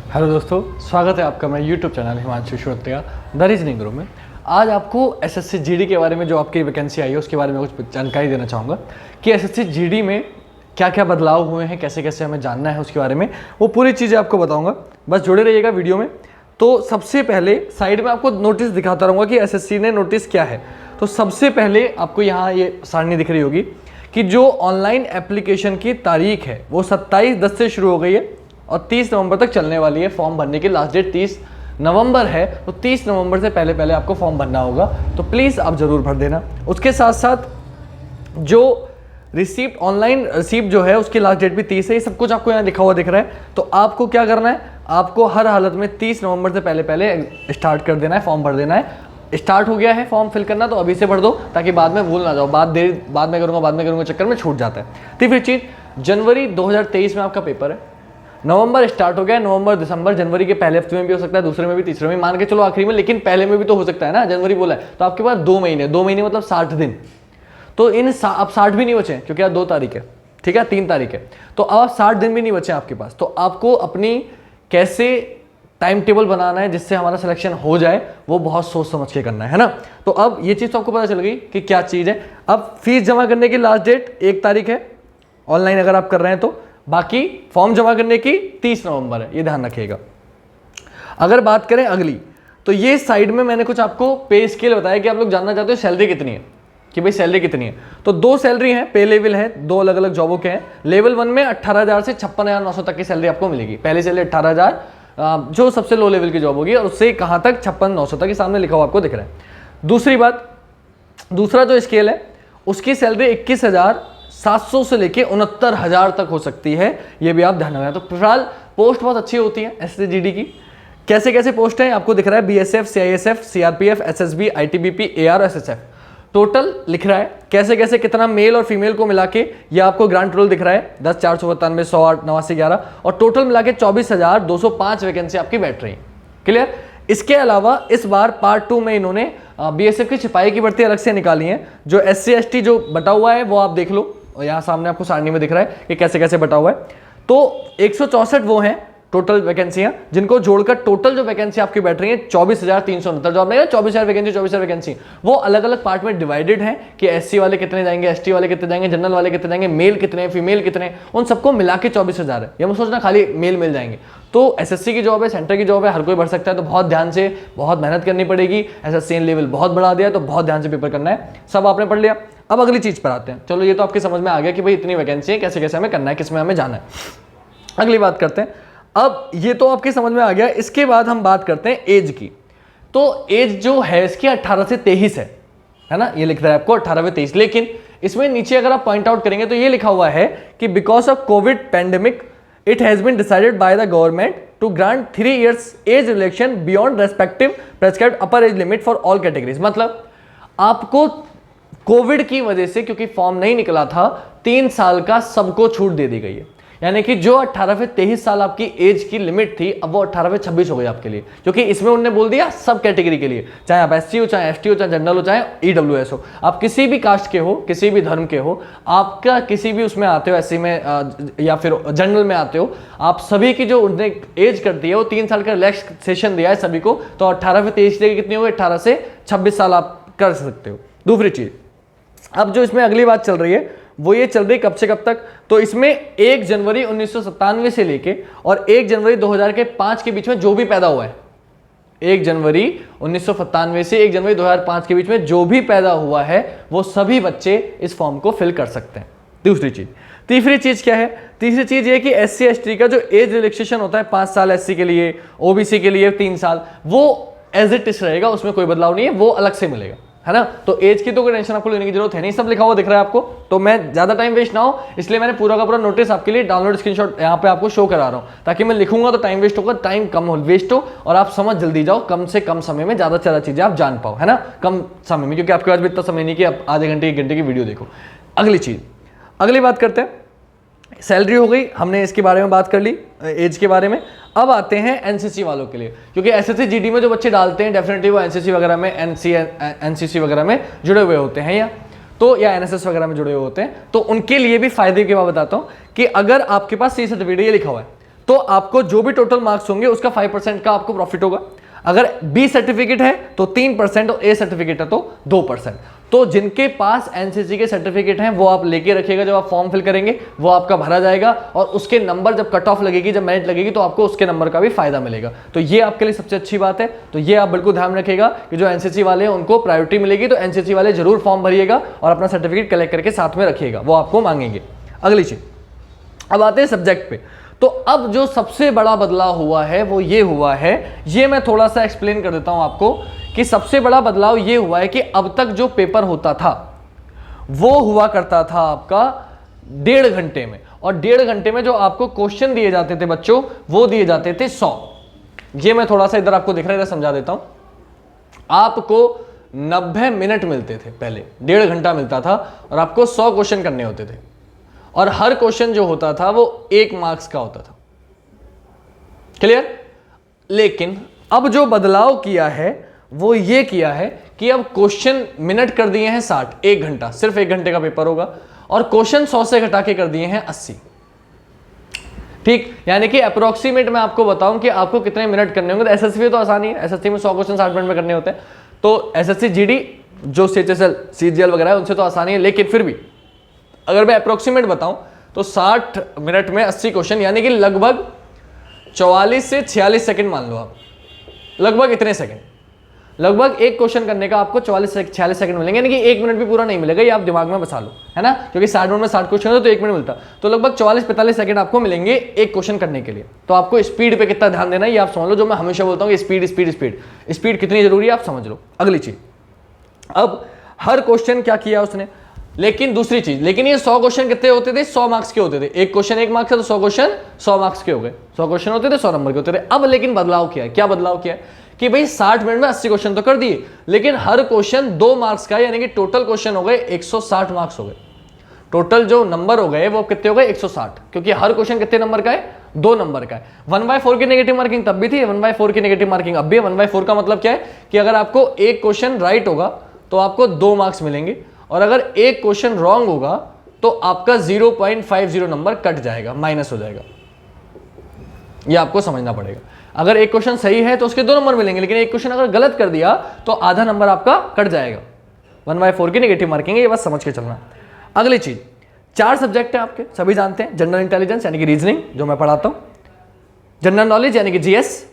Hello दोस्तों, स्वागत है आपका मैं YouTube channel Himanshu Shrotriya the reasoning room में। आज आपको एसएससी जीडी के बारे में जो आपकी वैकेंसी आई है उसके बारे में कुछ जानकारी देना चाहूँगा कि एसएससी जीडी में क्या क्या बदलाव हुए हैं, कैसे कैसे हमें जानना है उसके बारे में, वो पूरी चीज़ें आपको बताऊँगा। बस जुड़े रहिएगा वीडियो में। तो सबसे पहले साइड में आपको नोटिस दिखाता रहूँगा कि एसएससी ने नोटिस क्या है। तो सबसे पहले आपको यहाँ ये सारणी दिख रही होगी कि जो ऑनलाइन एप्लीकेशन की तारीख है वो 27/10 से शुरू हो गई है और 30 नवंबर तक चलने वाली है। फॉर्म भरने की लास्ट डेट 30 नवंबर है, तो 30 नवंबर से पहले पहले आपको फॉर्म भरना होगा, तो प्लीज़ आप ज़रूर भर देना। उसके साथ साथ जो रिसीप्ट ऑनलाइन रिसीप्ट जो है उसकी लास्ट डेट भी 30 है। ये सब कुछ आपको यहाँ लिखा हुआ दिख रहा है। तो आपको क्या करना है, आपको हर हालत में 30 नवंबर से पहले पहले स्टार्ट कर देना है, फॉर्म भर देना है। स्टार्ट हो गया है फॉर्म फिल करना, तो अभी से भर दो ताकि बाद में भूल ना जाओ, बाद में करूँगा चक्कर में छूट जाता है। तीसरी चीज़, जनवरी 2023 में आपका पेपर है। नवंबर स्टार्ट हो गया, नवंबर दिसंबर जनवरी के पहले हफ्ते में भी हो सकता है, दूसरे में भी, तीसरे में, मान के चलो आखिरी में, लेकिन पहले में भी तो हो सकता है ना। जनवरी बोला है तो आपके पास 2 महीने मतलब 60 दिन। तो अब 60 भी नहीं बचे क्योंकि आज 2 तारीख है, ठीक है, 3 तारीख है, तो अब 60 दिन भी नहीं बचे आपके पास। तो आपको अपनी कैसे टाइम टेबल बनाना है जिससे हमारा सिलेक्शन हो जाए, वो बहुत सोच समझ के करना है ना। तो अब ये चीज़ तो आपको पता चल गई कि क्या चीज़ है। अब फीस जमा करने की लास्ट डेट 1 तारीख है ऑनलाइन अगर आप कर रहे हैं तो, बाकी फॉर्म जमा करने की 30 नवंबर है, ये ध्यान रखिएगा। अगर बात करें अगली, तो ये साइड में मैंने कुछ आपको पे स्केल बताया कि आप लोग जानना चाहते हो सैलरी कितनी है, कि भाई सैलरी कितनी है। तो 2 सैलरी हैं, पे लेवल है, 2 अलग अलग जॉबों के हैं। लेवल 1 में 18,000 से 56,900 तक की सैलरी आपको मिलेगी। पहली सैलरी 18,000 जो सबसे लो लेवल की जॉब होगी, और उससे कहाँ तक 56,900 तक, सामने लिखा हुआ आपको दिख रहा है। दूसरी बात, दूसरा जो स्केल है उसकी सैलरी 21,700 से लेके 69,000 तक हो सकती है, ये भी आप ध्यान रखना। तो फिलहाल पोस्ट बहुत अच्छी होती है एसएससी जीडी की। कैसे कैसे पोस्ट है आपको दिख रहा है, BSF, CISF, CRPF, SSB, ITBP, AR, SSF, total लिख रहा है कैसे कैसे कितना मेल और फीमेल को मिला के। ये आपको ग्रांट रोल दिख रहा है 10, 492, 100, 8, 89, 11, और टोटल मिला के 24,205 वैकेंसी आपकी बैठ रही है। क्लियर। इसके अलावा इस बार पार्ट 2 में इन्होंने बीएसएफ की सिपाही की भर्ती अलग से निकाली है। जो एससी एसटी जो बटा हुआ है वो आप देख लो, और यहाँ सामने आपको सारणी में दिख रहा है कि कैसे कैसे बटा हुआ है। तो 164 वो हैं टोटल वैकेंसियां, जिनको जोड़कर टोटल जो वैकेंसी आपकी बैठ रही है 24,369। जो आपने 24,000 वैकेंसी, 24,000 वैकेंसी, वो अलग अलग पार्ट में डिवाइडेड है कि एससी वाले कितने जाएंगे, एसटी वाले कितने जाएंगे, जनरल वाले कितने जाएंगे, मेल कितने, फीमेल कितने, उन सबको मिला के 24,000 है। ये मत सोचना खाली मेल मिल जाएंगे। तो एसएससी की जॉब है, सेंटर की जॉब है, हर कोई भर सकता है, तो बहुत ध्यान से, बहुत मेहनत करनी पड़ेगी। एसएससी लेवल बहुत बढ़ा दिया, तो बहुत ध्यान से पेपर करना है। सब आपने पढ़ लिया, अब अगली चीज पर आते हैं। चलो ये तो आपके समझ में आ गया कि भाई इतनी वैकेंसी है, कैसे कैसे हमें करना है, किसमें हमें जाना है। अगली बात करते हैं। अब ये तो आपके समझ में आ गया, इसके बाद हम बात करते हैं एज की। तो एज जो है इसकी 18 से 23 है ना, ये लिख रहा है आपको 18 से 23, लेकिन इसमें नीचे अगर आप पॉइंट आउट करेंगे तो ये लिखा हुआ है कि because of covid pandemic it has been decided by the government to grant 3 years age relaxation beyond respective prescribed upper age limit for all categories. मतलब आपको कोविड की वजह से, क्योंकि फॉर्म नहीं निकला था, 3 साल का सबको छूट दे दी गई है। यानी कि जो 18 से 23 साल आपकी एज की लिमिट थी, अब वो 18 से 26 हो गई आपके लिए, क्योंकि इसमें उन्होंने बोल दिया सब कैटेगरी के लिए, चाहे आप एससी हो, चाहे एसटी हो, चाहे जनरल हो, चाहे ईडब्ल्यूएस हो, आप किसी भी कास्ट के हो, किसी भी धर्म के हो, आपका किसी भी उसमें आते हो, एससी में या फिर जनरल में आते हो, आप सभी की जो उन्होंने एज कर दी है वो 3 साल का रिलैक्सेशन दिया है सभी को। तो 18 से 23 लेके कितनी हो गई, 18 से 26 साल आप कर सकते हो। दूसरी चीज, अब जो इसमें अगली बात चल रही है वो ये चल रही कब से कब तक, तो इसमें 1 जनवरी 1997 से लेके और 1 जनवरी 2005 के बीच में जो भी पैदा हुआ है, 1 जनवरी 1997 से 1 जनवरी 2005 के बीच में जो भी पैदा हुआ है वो सभी बच्चे इस फॉर्म को फिल कर सकते हैं। दूसरी चीज। तीसरी चीज क्या है, तीसरी चीज ये कि एससी एसटी का जो एज रिलैक्सेशन होता है 5 साल एससी के लिए, ओबीसी के लिए 3 साल, वो एज इट इज रहेगा, उसमें कोई बदलाव नहीं है, वो अलग से मिलेगा, है ना। तो एज की तो कोई टेंशन आपको लेने की जरूरत है नहीं, सब लिखा हुआ दिख रहा है आपको। तो मैं ज्यादा टाइम वेस्ट ना हो इसलिए मैंने पूरा का पूरा नोटिस आपके लिए डाउनलोड स्क्रीनशॉट यहाँ पे आपको शो करा रहा हूँ, ताकि मैं लिखूंगा तो टाइम वेस्ट होगा, टाइम कम हो वेस्ट हो और आप समझ जल्दी जाओ, कम से कम समय में ज्यादा से ज्यादा चीजें आप जान पाओ, है ना, कम समय में, क्योंकि आपके पास भी इतना समय नहीं कि आप आधे घंटे 1 घंटे की वीडियो देखो। अगली चीज, अगली बात करते हैं। सैलरी हो गई, हमने इसके बारे में बात कर ली, एज के बारे में। अब आते हैं एनसीसी वालों के लिए, क्योंकि एसएससी जीडी में जो बच्चे डालते हैं डेफिनेटली वो एनसीसी वगैरह में, एनसीसी वगैरह में जुड़े हुए होते हैं, या एनएसएस वगैरह में जुड़े हुए होते हैं। तो उनके लिए भी फायदे की बात बताता हूं कि अगर आपके पास सी सर्टिफिकेट ये लिखा हुआ है तो आपको जो भी टोटल मार्क्स होंगे उसका 5% का आपको प्रॉफिट होगा। अगर बी सर्टिफिकेट है तो 3% और ए सर्टिफिकेट है तो 2%। तो जिनके पास एनसीसी के सर्टिफिकेट हैं वो आप लेके रखिएगा, जब आप फॉर्म फिल करेंगे वो आपका भरा जाएगा और उसके नंबर जब कट ऑफ लगेगी, जब मेरिट लगेगी तो आपको उसके नंबर का भी फायदा मिलेगा। तो ये आपके लिए सबसे अच्छी बात है। तो ये आप बिल्कुल ध्यान रखिएगा कि जो एनसीसी वाले हैं उनको प्रायोरिटी मिलेगी, तो एनसीसी वाले जरूर फॉर्म भरिएगा और अपना सर्टिफिकेट कलेक्ट करके साथ में रखिएगा, वो आपको मांगेंगे। अगली चीज, अब आते हैं सब्जेक्ट पे। तो अब जो सबसे बड़ा बदलाव हुआ है वो ये हुआ है, ये मैं थोड़ा सा एक्सप्लेन कर देता हूं आपको कि सबसे बड़ा बदलाव ये हुआ है कि अब तक जो पेपर होता था वो हुआ करता था आपका 1.5 घंटे में, और 1.5 घंटे में जो आपको क्वेश्चन दिए जाते थे बच्चों वो दिए जाते थे 100। ये मैं थोड़ा सा इधर आपको दिख रहा है, इधर समझा देता हूं। आपको 90 मिनट मिलते थे पहले, 1.5 घंटा मिलता था और आपको 100 क्वेश्चन करने होते थे, और हर क्वेश्चन जो होता था वो 1 मार्क्स का होता था। क्लियर? लेकिन अब जो बदलाव किया है वो ये किया है कि अब क्वेश्चन मिनट कर दिए हैं 60, 1 घंटा, सिर्फ 1 घंटे का पेपर होगा, और क्वेश्चन 100 से घटा के कर दिए हैं 80। ठीक, यानी कि अप्रोक्सीमेट मैं आपको बताऊं कि आपको कितने मिनट करने होंगे। तो एसएससी में तो आसानी है, एसएससी में 100 क्वेश्चन 60 मिनट में करने होते हैं। तो एसएससी जीडी जो सीएचएसएल सीजीएल वगैरह है उनसे तो आसानी है, लेकिन फिर भी अगर मैं अप्रोक्सीमेट बताऊं तो 60 मिनट में 80 क्वेश्चन, यानी कि लगभग 44 से 46 सेकंड मान लो आप, लगभग इतने सेकंड, लगभग एक क्वेश्चन करने का आपको 44 से 46 सेकंड मिलेंगे, यानी कि 1 मिनट भी पूरा नहीं मिलेगा। ये आप दिमाग में बसा लो, है ना, क्योंकि 60 मिनट में 60 क्वेश्चन है तो 1 मिनट मिलता, तो लगभग 44-45 सेकंड आपको मिलेंगे एक क्वेश्चन करने के लिए। तो आपको स्पीड पे कितना ध्यान देना है ये आप समझ लो, जो मैं हमेशा बोलता हूँ कि स्पीड स्पीड स्पीड स्पीड कितनी जरूरी है आप समझ लो। अगली चीज, अब हर क्वेश्चन क्या किया उसने, लेकिन दूसरी चीज, लेकिन ये 100 क्वेश्चन कितने होते थे? 100 मार्क्स के होते थे। एक क्वेश्चन 1 मार्क्स है तो 100 क्वेश्चन 100 मार्क्स के हो गए। 100 क्वेश्चन होते थे 100 नंबर के होते थे। अब लेकिन बदलाव किया है, क्या बदलाव किया है कि भाई 60 मिनट में 80 क्वेश्चन तो कर दिए, लेकिन हर क्वेश्चन 2 मार्क्स का, यानी कि टोटल क्वेश्चन हो गए 160 मार्क्स हो गए। टोटल जो नंबर हो गए वो कितने हो गए? 160, क्योंकि हर क्वेश्चन कितने नंबर का है? 2 नंबर का है। 1/4 की नेगेटिव मार्किंग तब भी थी, 1/4 की नेगेटिव मार्किंग अब भी है। 1/4 का मतलब क्या है कि अगर आपको एक क्वेश्चन राइट होगा तो आपको 2 मार्क्स मिलेंगे, और अगर एक क्वेश्चन रॉन्ग होगा तो आपका 0.50 नंबर कट जाएगा, माइनस हो जाएगा। ये आपको समझना पड़ेगा। अगर एक क्वेश्चन सही है तो उसके 2 नंबर मिलेंगे, लेकिन एक क्वेश्चन अगर गलत कर दिया तो आधा नंबर आपका कट जाएगा। 1/4 की नेगेटिव मार्किंग है, ये बस समझ के चलना। अगली चीज, 4 सब्जेक्ट है आपके, सभी जानते हैं। जनरल इंटेलिजेंस यानी कि रीजनिंग जो मैं पढ़ाता हूं, जनरल नॉलेज यानी कि जीएस,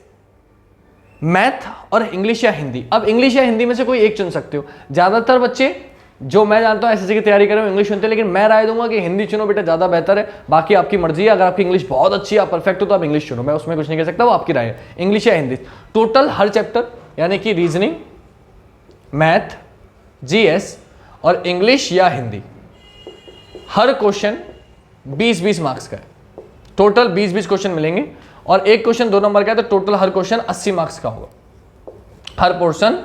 मैथ और इंग्लिश या हिंदी। अब इंग्लिश या हिंदी में से कोई एक चुन सकते हो। ज्यादातर बच्चे जो मैं जानता हूं एसएससी की तैयारी कर रहे हो इंग्लिश चुनते हैं, लेकिन मैं राय दूंगा कि हिंदी चुनो बेटा, ज्यादा बेहतर है। बाकी आपकी मर्जी है, अगर आपकी इंग्लिश बहुत अच्छी है, आप परफेक्ट हो तो आप इंग्लिश चुनो, मैं उसमें कुछ नहीं कह सकता, वो आपकी राय है। इंग्लिश या हिंदी, टोटल हर चैप्टर यानी कि रीजनिंग, मैथ, जीएस और इंग्लिश या हिंदी, हर क्वेश्चन 20-20 मार्क्स का है। टोटल 20-20 क्वेश्चन मिलेंगे, और एक क्वेश्चन 2 नंबर का है, तो टोटल हर क्वेश्चन 80 मार्क्स का होगा। हर पोर्शन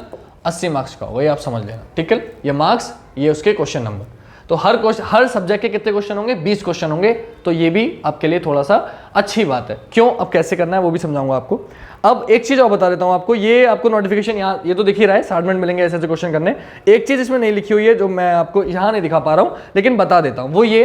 80 मार्क्स का होगा, ये आप समझ लेना। ठीक है, ये मार्क्स, ये उसके क्वेश्चन नंबर। तो हर सब्जेक्ट के कितने क्वेश्चन होंगे? 20 क्वेश्चन होंगे। तो ये भी आपके लिए थोड़ा सा अच्छी बात है। क्यों, अब कैसे करना है वो भी समझाऊंगा आपको। अब एक चीज और बता देता हूं आपको, ये आपको नोटिफिकेशन यहाँ ये तो दिख ही रहा है, 60 मिनट मिलेंगे ऐसे क्वेश्चन करने। एक चीज इसमें नहीं लिखी हुई है जो मैं आपको यहाँ नहीं दिखा पा रहा हूँ, लेकिन बता देता हूँ, वो ये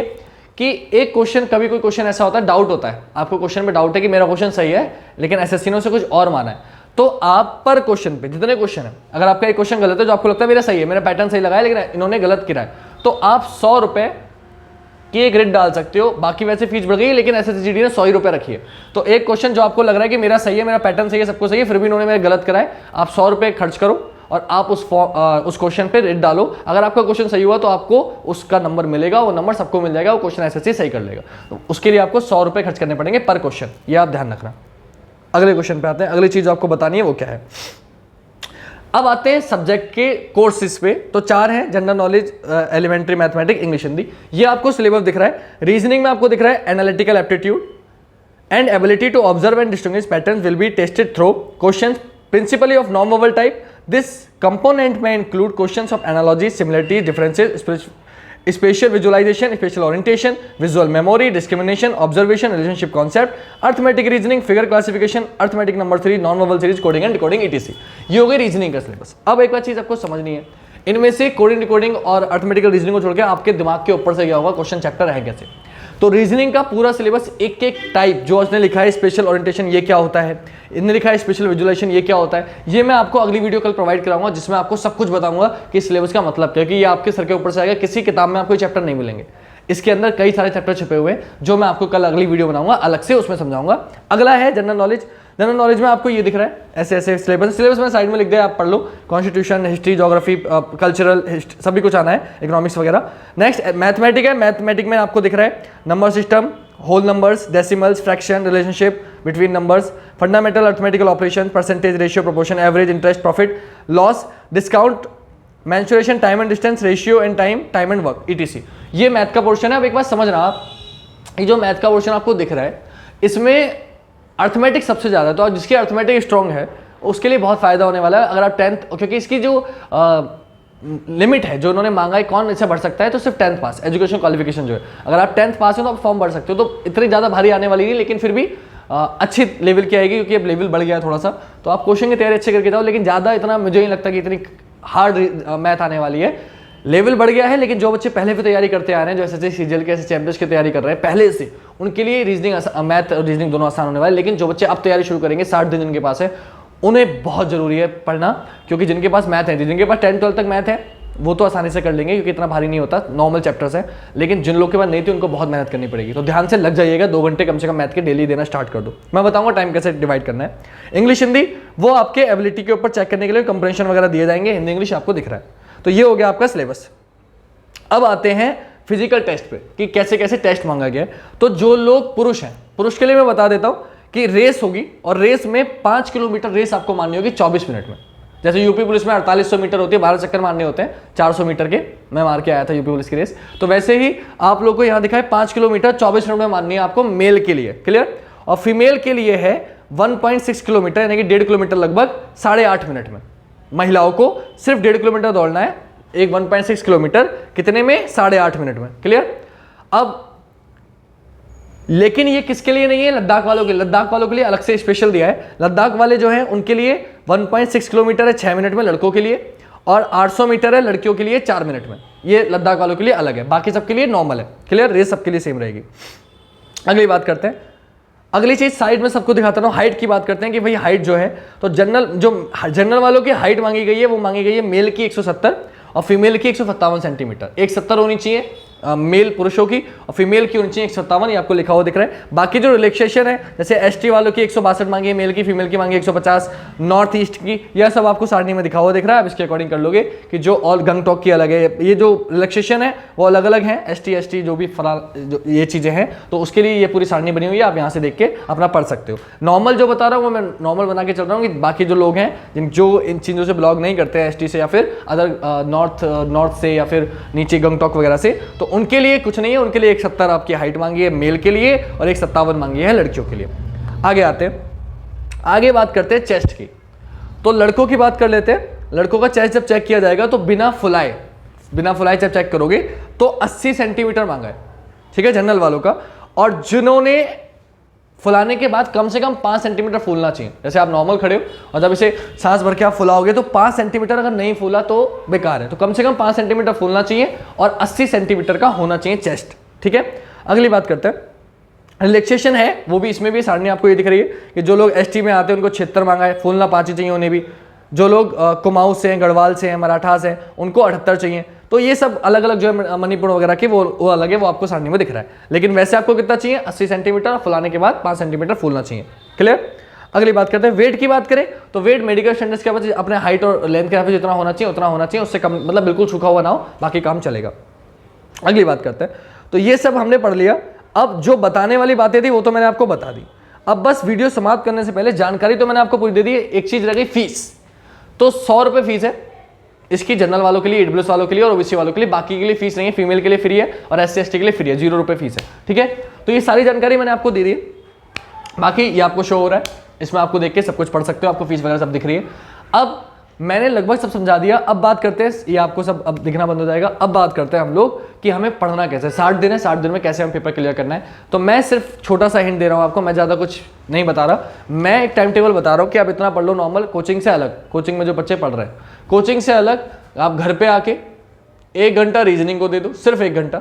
कि एक क्वेश्चन, कभी कोई क्वेश्चन ऐसा होता है, डाउट होता है, आपको क्वेश्चन में डाउट है कि मेरा क्वेश्चन सही है, लेकिन एसएससी ने उसे कुछ और माना है, तो आप पर क्वेश्चन पे, जितने क्वेश्चन है, अगर आपका एक क्वेश्चन गलत है जो आपको लगता है मेरा सही है, मेरा पैटर्न सही लगा है, लेकिन इन्होंने गलत किया है, तो आप 100 रुपए की एक रेट डाल सकते हो। बाकी वैसे फीस बढ़ गई है, लेकिन एसएससी ने 100 ही रुपए रखी है। तो एक क्वेश्चन जो आपको लग रहा है कि मेरा सही है, मेरा पैटर्न सही है, सबको सही है, फिर भी इन्होंने मेरा गलत करा है, आप 100 रुपए खर्च करो और आप उस क्वेश्चन पे रेट डालो। अगर आपका क्वेश्चन सही हुआ तो आपको उसका नंबर मिलेगा, वो नंबर सबको मिल जाएगा, वो क्वेश्चन एसएससी सही कर लेगा। तो उसके लिए आपको 100 रुपए खर्च करने पड़ेंगे पर क्वेश्चन, ये आप ध्यान रखना। अगले क्वेश्चन पे आते हैं। अगली चीज आपको बतानी है वो क्या है। अब आते हैं सब्जेक्ट के कोर्सेज पे। तो 4 हैं, general knowledge, elementary mathematics, English, Hindi. ये आपको सिलेबस दिख रहा है। रीजनिंग में आपको दिख रहा है analytical aptitude and ability to observe and distinguish patterns will be tested through questions principally of non verbal type. This component में include questions of analogy, similarities, differences, spatial visualization, spatial orientation, visual memory, discrimination, observation, relationship concept, arithmetic reasoning, figure classification, arithmetic number 3, non verbal series, coding and decoding, ETC. ये हो गई reasoning का syllabus. अब एक बात चीज आपको समझनी है, इनमें से कोडिंग, डिकोडिंग और अर्थमेटिकल रीजनिंग को छोड़ के आपके दिमाग के ऊपर से क्या होगा, क्वेश्चन चैप्टर है कैसे। तो रीजनिंग का पूरा सिलेबस एक एक टाइप जो उसने लिखा है, स्पेशल ओरिएंटेशन ये क्या होता है, इन्हें लिखा है स्पेशल विजुअलाइजेशन ये क्या होता है, ये मैं आपको अगली वीडियो कल प्रोवाइड कराऊंगा जिसमें आपको सब कुछ बताऊंगा कि सिलेबस का मतलब क्या है, कि ये आपके सर के ऊपर से आएगा, किसी किताब में आपको ये चैप्टर नहीं मिलेंगे। इसके अंदर कई सारे चैप्टर छुपे हुए हैं जो मैं आपको कल अगली वीडियो बनाऊंगा अलग से, उसमें समझाऊंगा। अगला है जनरल नॉलेज। जनरल नॉलेज में आपको ये दिख रहा है ऐसे ऐसे सिलेबस मैंने साइड में लिख दिया, आप पढ़ लो। कॉन्स्टिट्यूशन, हिस्ट्री, ज्योग्राफी, कल्चरल, सभी कुछ आना है, इकोनॉमिक्स वगैरह। नेक्स्ट मैथमेटिक है। मैथमेटिक में आपको दिख रहा है number system, whole numbers, decimals, fraction, relationship between numbers, fundamental arithmetical operation, percentage, ratio, proportion, average, interest, profit, loss, discount, mensuration, time and distance, ratio and time and work, etc. ये math का portion है। अब एक बात समझना आप, ये जो मैथ का पोर्शन आपको दिख रहा है इसमें अर्थमेटिक सबसे ज़्यादा, तो जिसकी अर्थमेटिक स्ट्रॉन्ग है उसके लिए बहुत फायदा होने वाला है। अगर आप 10th, क्योंकि इसकी जो लिमिट है जो उन्होंने मांगा है कौन इससे बढ़ सकता है, तो सिर्फ 10th पास एजुकेशन क्वालिफिकेशन जो है, अगर आप 10th पास हो तो आप फॉर्म भर सकते हो। तो इतनी ज़्यादा भारी आने वाली नहीं, लेकिन फिर भी अच्छी लेवल की आएगी क्योंकि अब लेवल बढ़ गया है थोड़ा सा। तो आप क्वेश्चन की तैयारी अच्छे करके जाओ, लेकिन ज़्यादा इतना मुझे नहीं लगता कि इतनी हार्ड मैथ आने वाली है। लेवल बढ़ गया है, लेकिन जो बच्चे पहले भी तैयारी करते आ रहे हैं, जो एसएससी सीजीएल के ऐसे चैंपियंस की तैयारी कर रहे हैं पहले से, उनके लिए रीजनिंग, मैथ और रीजनिंग दोनों आसान होने वाले। लेकिन जो बच्चे अब तैयारी शुरू करेंगे 60 दिन जिनके पास है, उन्हें बहुत जरूरी है पढ़ना, क्योंकि जिनके पास मैथ है, जिनके पास 10th 12th तक मैथ है वो तो आसानी से कर लेंगे क्योंकि इतना भारी नहीं होता, नॉर्मल चैप्टर्स है। लेकिन जिन लोग के पास नहीं थी उनको बहुत मेहनत करनी पड़ेगी। तो ध्यान से लग जाइएगा, 2 घंटे कम से कम मैथ के डेली देना स्टार्ट कर दो। मैं बताऊंगा टाइम कैसे डिवाइड करना है। इंग्लिश हिंदी वो आपके एबिलिटी के ऊपर चेक करने के लिए कंप्रेंशन वगैरह दिए जाएंगे। हिंदी इंग्लिश आपको दिख रहा है। तो ये हो गया आपका सिलेबस। अब आते हैं फिजिकल टेस्ट पे कि कैसे कैसे टेस्ट मांगा गया है। तो जो लोग पुरुष हैं, पुरुष के लिए मैं बता देता हूं कि रेस होगी, और रेस में 5 किलोमीटर रेस आपको मारनी होगी 24 मिनट में। जैसे यूपी पुलिस में 4800 मीटर होती है, 12 चक्कर मारने होते हैं 400 मीटर के, मैं मार के आया था यूपी पुलिस की रेस। तो वैसे ही आप लोग को यहाँ दिखा है 5 किलोमीटर 24 मिनट में मारनी है आपको मेल के लिए, क्लियर। और फीमेल के लिए है 1.6 किलोमीटर, यानी कि 1.5 किलोमीटर लगभग 8.5 मिनट में। महिलाओं को सिर्फ 1.5 किलोमीटर दौड़ना है, एक 1.6 किलोमीटर कितने में, 8.5 मिनट में, क्लियर। अब लेकिन ये किसके लिए नहीं है, लद्दाख वालों के। लद्दाख वालों के लिए अलग से स्पेशल दिया है। लद्दाख वाले जो हैं उनके लिए 1.6 किलोमीटर है 6 मिनट में लड़कों के लिए, और 800 मीटर है लड़कियों के लिए 4 मिनट में। ये लद्दाख वालों के लिए अलग है, बाकी सबके लिए नॉर्मल है, क्लियर। रेस सबके लिए सेम रहेगी। अगली बात करते हैं, अगली चीज साइड में सबको दिखाता हूं, हाइट की बात करते हैं कि भाई हाइट जो है, तो जनरल वालों की हाइट मांगी गई है, वो मांगी गई है मेल की 170 और फीमेल की 157 सेंटीमीटर। 170 होनी चाहिए मेल पुरुषों की, और फीमेल की होनी चाहिए 157, ये आपको लिखा हुआ दिख रहा है। बाकी जो रिलैक्सेशन है, जैसे एसटी वालों की 162 मांगी है मेल की, फीमेल की मांगी 150, नॉर्थ ईस्ट की, यह सब आपको सारणी में दिखा हुआ दिख रहा है। अब इसके अकॉर्डिंग कर लोगे कि जो ऑल गंगटॉक की अलग है, ये जो रिलैक्सेशन है वो अलग अलग है, एसटी जो भी जो ये चीजें हैं, तो उसके लिए ये पूरी सारणी बनी हुई है, आप यहाँ से देख के अपना पढ़ सकते हो। नॉर्मल जो बता रहा हूँ वो मैं नॉर्मल बना के चल रहा हूँ कि बाकी जो लोग हैं जो इन चीज़ों से बिलोंग नहीं करते हैं, एसटी से या फिर अदर नॉर्थ से या फिर नीचे गंगटॉक वगैरह से, तो उनके लिए कुछ नहीं है। उनके लिए 170 आपकी हाइट मांगी है मेल के लिए, और 157 मांगी है लड़कियों के लिए। आगे आते हैं, आगे बात करते हैं चेस्ट की। तो लड़कों की बात कर लेते हैं। लड़कों का चेस्ट जब चेक किया जाएगा तो बिना फुलाए जब चेक करोगे तो 80 सेंटीमीटर मांगा है, ठीक है, जनरल वालों का। और जिन्होंने फुलाने के बाद कम से कम 5 सेंटीमीटर फूलना चाहिए। जैसे आप नॉर्मल खड़े हो और जब इसे सांस भर के आप फुलाओगे तो 5 सेंटीमीटर अगर नहीं फूला तो बेकार है। तो कम से कम 5 सेंटीमीटर फूलना चाहिए और 80 सेंटीमीटर का होना चाहिए चेस्ट, ठीक है। अगली बात करते हैं, रिलैक्सेशन है, वो भी इसमें भी सारणी आपको ये दिख रही है कि जो लोग एसटी में आते हैं उनको 76 मांगा है, फूलना 5 ही चाहिए उन्हें भी। जो लोग कुमाऊं से हैं, गढ़वाल से हैं, मराठा से हैं, उनको 78 चाहिए। तो ये सब अलग अलग जो है मणिपुर वगैरह के वो अलग है, वो आपको सारणी में दिख रहा है। लेकिन वैसे आपको कितना चाहिए, 80 सेंटीमीटर, फुलाने के बाद 5 सेंटीमीटर फूलना चाहिए, क्लियर। अगली बात करते हैं, वेट की बात करें तो वेट मेडिकल स्टैंडर्ड्स के बाद अपने हाइट और लेंथ के हिसाब से जितना होना चाहिए उतना होना चाहिए, उससे कम मतलब बिल्कुल सूखा हुआ ना हो, बाकी काम चलेगा। अगली बात करते हैं, तो ये सब हमने पढ़ लिया। अब जो बताने वाली बातें थी वो तो मैंने आपको बता दी। अब बस वीडियो समाप्त करने से पहले जानकारी तो मैंने आपको पूरी दे दी। एक चीज रह गई, फीस। तो 100 रुपये फीस है इसकी, जनरल वालों के लिए, ईडब्ल्यूएस वालों के लिए और ओबीसी वालों के लिए। बाकी के लिए फीस नहीं है, फीमेल के लिए फ्री है और एससी एसटी के लिए फ्री है, 0 रुपये फीस है, ठीक है। तो ये सारी जानकारी मैंने आपको दे दी। बाकी ये आपको शो हो रहा है, इसमें आपको देख के सब कुछ पढ़ सकते हो, आपको फीस वगैरह सब दिख रही है। अब मैंने लगभग सब समझा दिया। अब बात करते हैं, ये आपको सब अब दिखना बंद हो जाएगा। अब बात करते हैं हम लोग कि हमें पढ़ना कैसे, 60 दिन है, 60 दिन में कैसे हम पेपर क्लियर करना है। तो मैं सिर्फ छोटा सा हिंट दे रहा हूँ आपको, मैं ज़्यादा कुछ नहीं बता रहा। मैं एक टाइम टेबल बता रहा हूँ कि आप इतना पढ़ लो नॉर्मल, कोचिंग से अलग, कोचिंग में जो बच्चे पढ़ रहे हैं कोचिंग से अलग, आप घर पे आके 1 घंटा रीजनिंग को दे दो, सिर्फ 1 घंटा।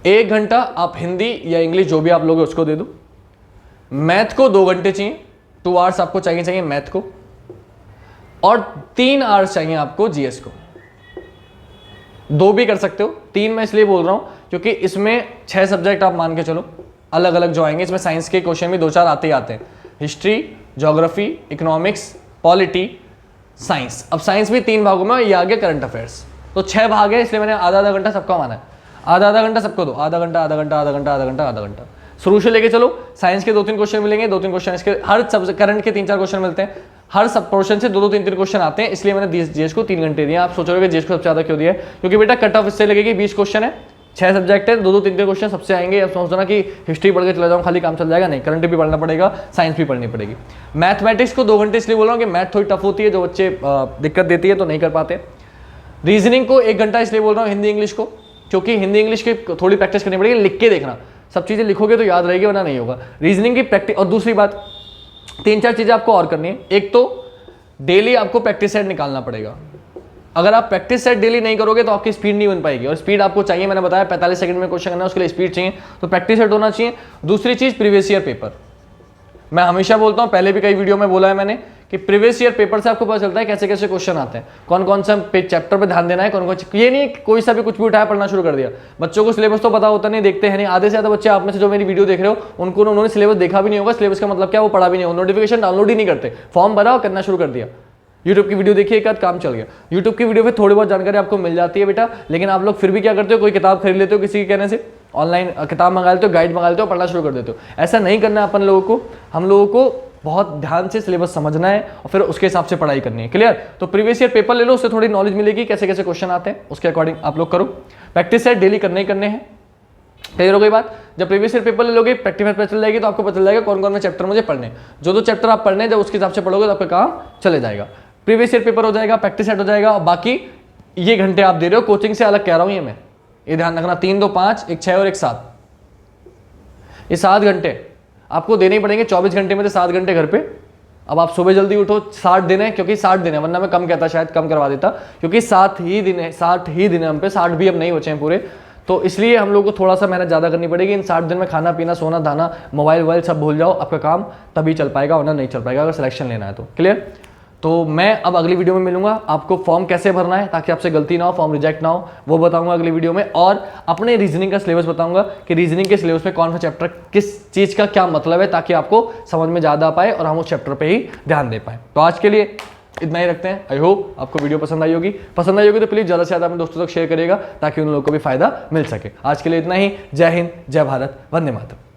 1 घंटा आप हिंदी या इंग्लिश जो भी आप लोगे उसको दे दो। मैथ को 2 घंटे चाहिए, 2 आवर्स आपको चाहिए मैथ को, और 3 आवर्स चाहिए आपको जीएस को। 2 भी कर सकते हो, 3 मैं इसलिए बोल रहा हूं क्योंकि इसमें 6 सब्जेक्ट आप मान के चलो अलग अलग जो आएंगे। इसमें साइंस के क्वेश्चन भी 2-4 आते ही आते हैं, history, geography, economics, polity, science. अब साइंस भी 3 भागों में, ये आ गया करंट अफेयर्स। तो 6 भाग है, इसलिए मैंने आधा घंटा सबका माना है। आधा घंटा सबको दो, आधा घंटा आधा घंटा आधा घंटा आधा घंटा आधा घंटा। शुरू से लेके चलो, साइंस के 2-3 क्वेश्चन मिलेंगे, 2-3 क्वेश्चन इसके, हर सब करंट के 3-4 क्वेश्चन मिलते हैं, हर सब पोर्शन से 2-2 3-3 क्वेश्चन आते हैं, इसलिए मैंने जीएस को 3 घंटे दिए। आप सोच रहे हो कि जीएस को सबसे ज्यादा क्यों दिया है, क्योंकि बेटा कट ऑफ इससे लगेगी 20 क्वेश्चन है, 6 सब्जेक्ट है, 2-2 3-3 क्वेश्चन सबसे आएंगे। अब सोचो ना कि हिस्ट्री पढ़ के चला जाऊँ खाली काम चल जाएगा, नहीं, करंट भी पढ़ना पड़ेगा, साइंस भी पढ़नी पड़ेगी। मैथमेटिक्स को 2 घंटे इसलिए बोल रहा हूँ कि मैथ थोड़ी टफ होती है, जो बच्चे दिक्कत देती है तो नहीं कर पाते। रीजनिंग को 1 घंटा इसलिए बोल रहा हूँ, हिंदी इंग्लिश को, क्योंकि हिंदी इंग्लिश की थोड़ी प्रैक्टिस करनी पड़ेगी, लिख के देखना, सब चीज़ें लिखोगे तो याद रहेगी, वरना नहीं होगा। रीजनिंग की प्रैक्टिस, और दूसरी बात 3-4 चीज़ें आपको और करनी है। एक तो डेली आपको प्रैक्टिस सेट निकालना पड़ेगा। अगर आप प्रैक्टिस सेट डेली नहीं करोगे तो आपकी स्पीड नहीं बन पाएगी, और स्पीड आपको चाहिए, मैंने बताया 45 सेकंड में क्वेश्चन करना है, उसके लिए स्पीड चाहिए, तो प्रैक्टिस सेट होना चाहिए। दूसरी चीज़ प्रीवियस ईयर पेपर, मैं हमेशा बोलता हूँ, पहले भी कई वीडियो में बोला है मैंने कि प्रीवियस ईयर पेपर से आपको पता चलता है कैसे कैसे क्वेश्चन आते हैं, कौन कौन सा चैप्टर पे ध्यान देना है, कौन कौन, ये नहीं कोई सा भी कुछ भी उठाया पढ़ना शुरू कर दिया। बच्चों को सिलेबस तो पता होता नहीं, देखते हैं नहीं। आधे से ज़्यादा बच्चे आप में से जो मेरी वीडियो देख रहे हो उनको उन्होंने सिलेबस देखा भी नहीं होगा। सिलेबस का मतलब क्या, वो पढ़ा भी नहीं होगा, नोटिफिकेशन डाउनलोड ही नहीं करते, फॉर्म भरा और करना शुरू कर दिया। यूट्यूब की वीडियो देखिए, एक आध काम चल गया। यूट्यूब की वीडियो पे थोड़ी बहुत जानकारी आपको मिल जाती है बेटा, लेकिन आप लोग फिर भी क्या करते हो, कोई किताब खरीद लेते हो किसी के कहने से, ऑनलाइन किताब मंगा लेते हो, गाइड मंगा लेते हो, पढ़ना शुरू कर देते हो। ऐसा नहीं करना है अपन लोगों को, हम लोगों को बहुत ध्यान से सिलेबस समझना है और फिर उसके हिसाब से पढ़ाई करनी है। क्लियर? तो प्रीवियस ईयर पेपर ले लो, उससे थोड़ी नॉलेज मिलेगी कैसे कैसे क्वेश्चन आते हैं, उसके अकॉर्डिंग आप लोग करो। प्रैक्टिस सेट डेली करने ही करने हैं। क्लियर हो गई बात? जब प्रीवियस ईयर पेपर ले लोगे, प्रैक्टिस पता चल जाएगी, तो आपको पता चल जाएगा कौन कौन से चैप्टर मुझे पढ़ने, जो चैप्टर आप पढ़ने, जब उसके हिसाब से पढ़ोगे तो आपका काम चले जाएगा। प्रीवियस ईयर पेपर हो जाएगा, प्रैक्टिस सेट हो जाएगा, और बाकी ये घंटे आप दे रहे हो, कोचिंग से अलग कह रहा हूं, ये ध्यान रखना, 3 2 5, 1 6 और 1 7, ये 7 घंटे आपको देने ही पड़ेंगे। 24 घंटे में से 7 घंटे घर पे। अब आप सुबह जल्दी उठो, 60 दिन है, क्योंकि 60 दिन है, वरना मैं कम कहता, शायद कम करवा देता, क्योंकि 60 ही दिन है हम पे, 60 भी अब नहीं बचे हैं पूरे, तो इसलिए हम लोग को थोड़ा सा मेहनत ज़्यादा करनी पड़ेगी। इन 60 दिन में खाना पीना सोना दाना मोबाइल वोबाइल सब भूल जाओ, आपका काम तभी चल पाएगा, वरना नहीं चल पाएगा अगर सिलेक्शन लेना है तो। क्लियर? तो मैं अब अगली वीडियो में मिलूंगा, आपको फॉर्म कैसे भरना है ताकि आपसे गलती ना हो, फॉर्म रिजेक्ट ना हो, वो बताऊंगा अगली वीडियो में, और अपने रीजनिंग का सिलेबस बताऊंगा कि रीजनिंग के सिलेबस में कौन सा चैप्टर किस चीज़ का क्या मतलब है, ताकि आपको समझ में ज़्यादा आ पाए और हम उस चैप्टर पर ही ध्यान दे पाए। तो आज के लिए इतना ही रखते हैं। आई होप आपको वीडियो पसंद आई होगी तो प्लीज़ ज़्यादा से ज़्यादा अपने दोस्तों तक शेयर करिएगा ताकि उन लोगों को भी फायदा मिल सके। आज के लिए इतना ही। जय हिंद, जय भारत, वंदे मातरम।